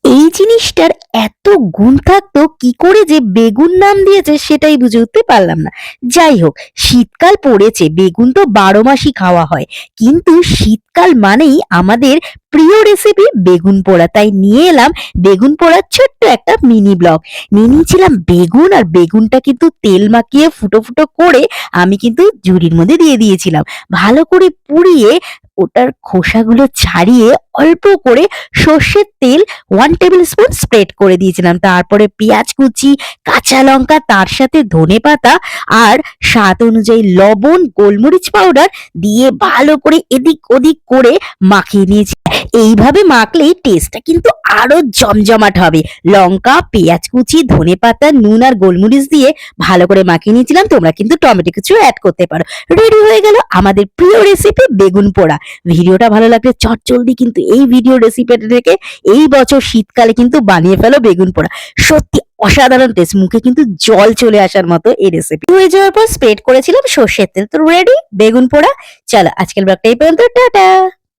এই জিনিসটার এত গুণ থাকতো কি করে যে বেগুন নাম দিয়েছে সেটাই বুঝে উঠতে পারলাম না। যাই হোক, শীতকাল পড়েছে, বেগুন তো ১২ মাসই খাওয়া হয়। কিন্তু শীতকাল মানেই আমাদের প্রিয় রেসিপি বেগুন পোড়া। তাই নিয়ে এলাম বেগুন পোড়ার ছোট্ট একটা মিনি ব্লগ। নিয়ে নিয়েছিলাম বেগুন, আর বেগুনটা কিন্তু তেল মাখিয়ে ফুটো ফুটো করে আমি কিন্তু ঝুড়ির মধ্যে দিয়ে দিয়েছিলাম। ভালো করে পুড়িয়ে ওটার খোসাগুলো ছাড়িয়ে অল্প করে সর্ষের তেল 1 টেবিল স্পুন স্প্রেড করে দিয়েছিলাম। তারপরে পেঁয়াজ কুচি, কাঁচা লঙ্কা, তার সাথে ধনেপাতা আর স্বাদ অনুযায়ী লবণ, গোলমরিচ পাউডার দিয়ে ভালো করে এদিক ওদিক করে মাখিয়ে নিয়েছি। এইভাবে মাখলেই টেস্টটা কিন্তু আরো জমজমাট হবে। লঙ্কা, পেঁয়াজ কুচি, ধনেপাতা, নুন আর গোলমরিচ দিয়ে ভালো করে মাখিয়ে নিয়েছিলাম। তোমরা কিন্তু টমেটো কিছু অ্যাড করতে পারো। রেডি হয়ে গেল আমাদের প্রিয় রেসিপি বেগুন পোড়া। ভিডিওটা ভালো লাগলে চটজলদি কিন্তু এই ভিডিও রেসিপিটা থেকে এই বছর শীতকালে কিন্তু বানিয়ে ফেলো বেগুন পোড়া। সত্যি অসাধারণ টেস্ট, মুখে কিন্তু জল চলে আসার মতো এই রেসিপি। হয়ে যাওয়ার পর স্প্রেড করেছিলাম সর্ষের তেল। তো রেডি বেগুন পোড়া। চলো আজকের ব্লগটা এই পর্যন্ত, টাটা।